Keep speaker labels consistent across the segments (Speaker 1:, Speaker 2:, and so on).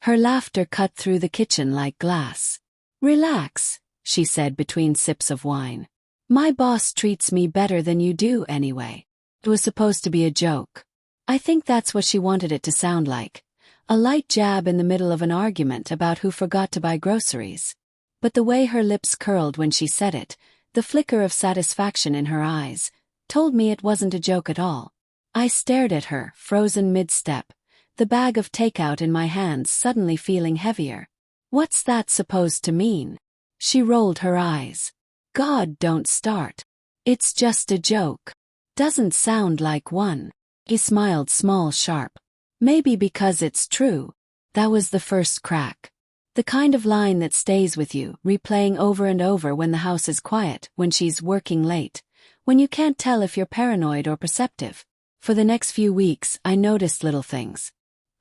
Speaker 1: Her laughter cut through the kitchen like glass. "Relax," she said between sips of wine. "My boss treats me better than you do anyway." It was supposed to be a joke. I think that's what she wanted it to sound like. A light jab in the middle of an argument about who forgot to buy groceries. But the way her lips curled when she said it, the flicker of satisfaction in her eyes, told me it wasn't a joke at all. I stared at her, frozen mid-step, the bag of takeout in my hands suddenly feeling heavier. "What's that supposed to mean?" She rolled her eyes. "God, don't start. It's just a joke." "Doesn't sound like one." He smiled small, sharp. "Maybe because it's true." That was the first crack. The kind of line that stays with you, replaying over and over when the house is quiet, when she's working late, when you can't tell if you're paranoid or perceptive. For the next few weeks, I noticed little things.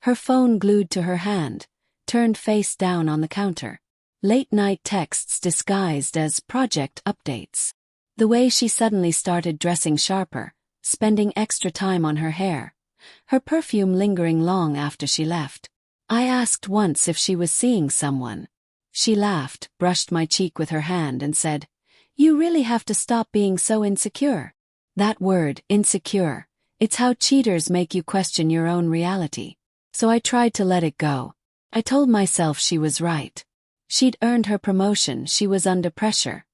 Speaker 1: Her phone glued to her hand, turned face down on the counter. Late-night texts disguised as project updates. The way she suddenly started dressing sharper, spending extra time on her hair. Her perfume lingering long after she left. I asked once if she was seeing someone. She laughed, brushed my cheek with her hand and said, "You really have to stop being so insecure." That word, insecure, it's how cheaters make you question your own reality. So I tried to let it go. I told myself she was right. She'd earned her promotion, she was under pressure.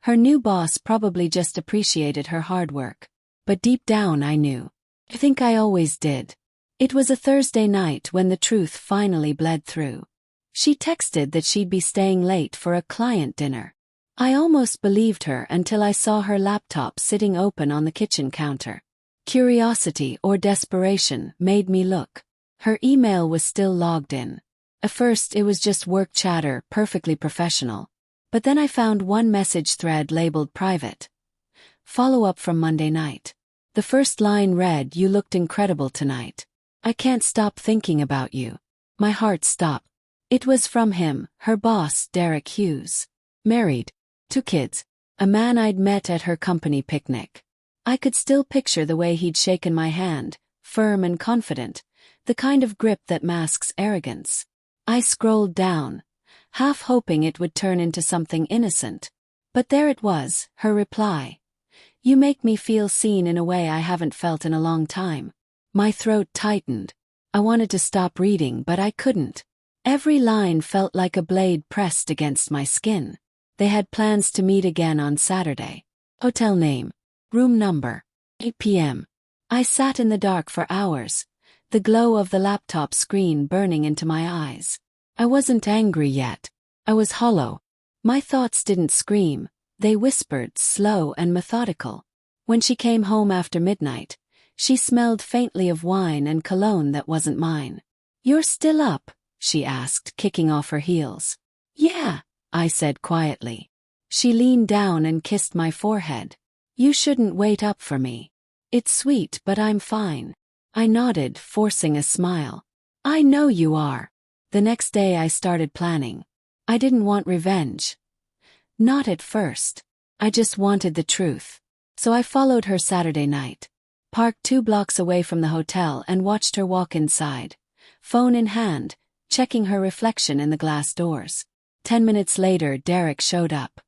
Speaker 1: Her new boss probably just appreciated her hard work. But deep down I knew. I think I always did. It was a Thursday night when the truth finally bled through. She texted that she'd be staying late for a client dinner. I almost believed her until I saw her laptop sitting open on the kitchen counter. Curiosity or desperation made me look. Her email was still logged in. At first it was just work chatter, perfectly professional. But then I found one message thread labeled private. Follow-up from Monday night. The first line read, "You looked incredible tonight. I can't stop thinking about you." My heart stopped. It was from him, her boss, Derek Hughes. Married. 2 kids. A man I'd met at her company picnic. I could still picture the way he'd shaken my hand, firm and confident, the kind of grip that masks arrogance. I scrolled down, half hoping it would turn into something innocent. But there it was, her reply. "You make me feel seen in a way I haven't felt in a long time." My throat tightened. I wanted to stop reading, but I couldn't. Every line felt like a blade pressed against my skin. They had plans to meet again on Saturday. Hotel name. Room number. 8 p.m. I sat in the dark for hours, the glow of the laptop screen burning into my eyes. I wasn't angry yet. I was hollow. My thoughts didn't scream, they whispered, slow and methodical. When she came home after midnight, she smelled faintly of wine and cologne that wasn't mine. "You're still up?" she asked, kicking off her heels. "Yeah," I said quietly. She leaned down and kissed my forehead. "You shouldn't wait up for me. It's sweet, but I'm fine." I nodded, forcing a smile. "I know you are." The next day I started planning. I didn't want revenge. Not at first. I just wanted the truth. So I followed her Saturday night. Parked 2 blocks away from the hotel and watched her walk inside, phone in hand, checking her reflection in the glass doors. 10 minutes later, Derek showed up.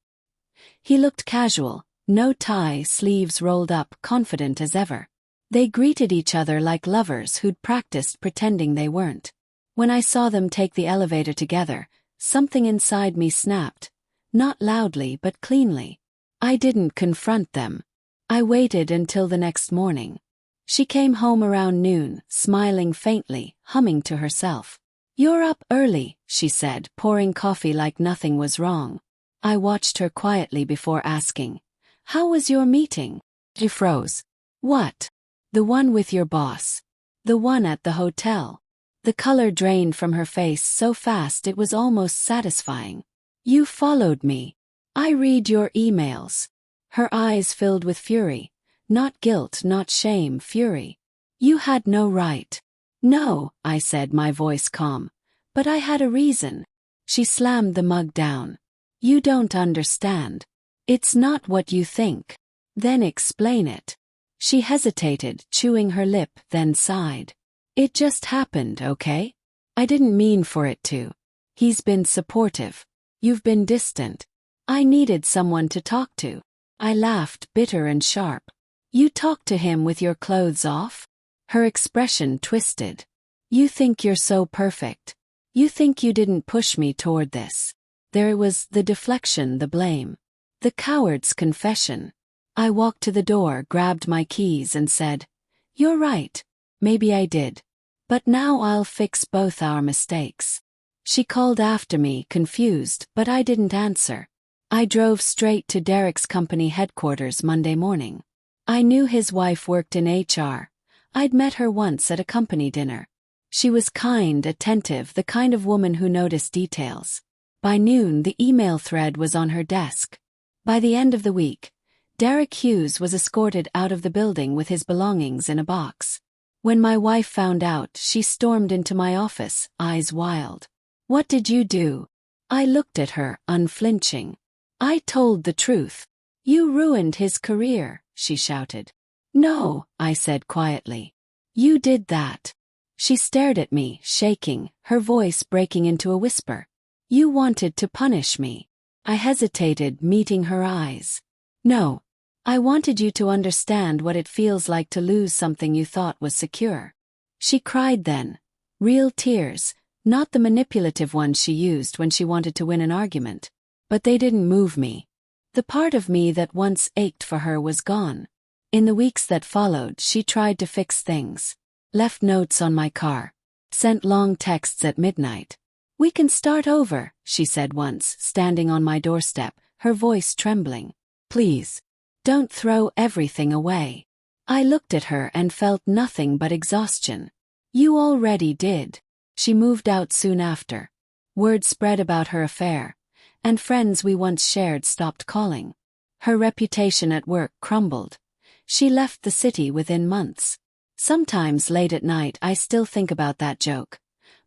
Speaker 1: He looked casual, no tie, sleeves rolled up, confident as ever. They greeted each other like lovers who'd practiced pretending they weren't. When I saw them take the elevator together, something inside me snapped, not loudly but cleanly. I didn't confront them. I waited until the next morning. She came home around noon, smiling faintly, humming to herself. "You're up early," she said, pouring coffee like nothing was wrong. I watched her quietly before asking, "How was your meeting?" She froze. "What?" "The one with your boss. The one at the hotel." The color drained from her face so fast it was almost satisfying. "You followed me. I read your emails." Her eyes filled with fury. Not guilt, not shame, fury. "You had no right." "No," I said, my voice calm. "But I had a reason." She slammed the mug down. "You don't understand. It's not what you think." "Then explain it." She hesitated, chewing her lip, then sighed. "It just happened, okay? I didn't mean for it to. He's been supportive. You've been distant. I needed someone to talk to. I laughed, bitter and sharp. You talked to him with your clothes off? Her expression twisted. You think you're so perfect. You think you didn't push me toward this. There was the deflection, the blame. The coward's confession. I walked to the door, grabbed my keys and said, "You're right. Maybe I did. But now I'll fix both our mistakes." She called after me, confused, but I didn't answer. I drove straight to Derek's company headquarters Monday morning. I knew his wife worked in HR. I'd met her once at a company dinner. She was kind, attentive, the kind of woman who noticed details. By noon, the email thread was on her desk. By the end of the week, Derek Hughes was escorted out of the building with his belongings in a box. When my wife found out, she stormed into my office, eyes wild. "What did you do?" I looked at her, unflinching. "I told the truth." "You ruined his career," she shouted. "No," I said quietly. "You did that." She stared at me, shaking, her voice breaking into a whisper. "You wanted to punish me." I hesitated, meeting her eyes. "No. I wanted you to understand what it feels like to lose something you thought was secure." She cried then. Real tears, not the manipulative ones she used when she wanted to win an argument. But they didn't move me. The part of me that once ached for her was gone. In the weeks that followed, she tried to fix things. Left notes on my car. Sent long texts at midnight. "We can start over," she said once, standing on my doorstep, her voice trembling. "Please. Don't throw everything away." I looked at her and felt nothing but exhaustion. "You already did." She moved out soon after. Word spread about her affair, and friends we once shared stopped calling. Her reputation at work crumbled. She left the city within months. Sometimes late at night I still think about that joke.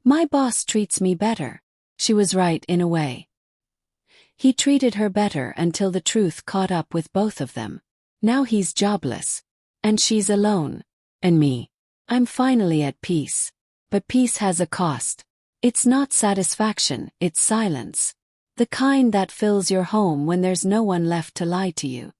Speaker 1: My boss treats me better. She was right in a way. He treated her better until the truth caught up with both of them. Now he's jobless. And she's alone. And me. I'm finally at peace. But peace has a cost. It's not satisfaction, it's silence. The kind that fills your home when there's no one left to lie to you.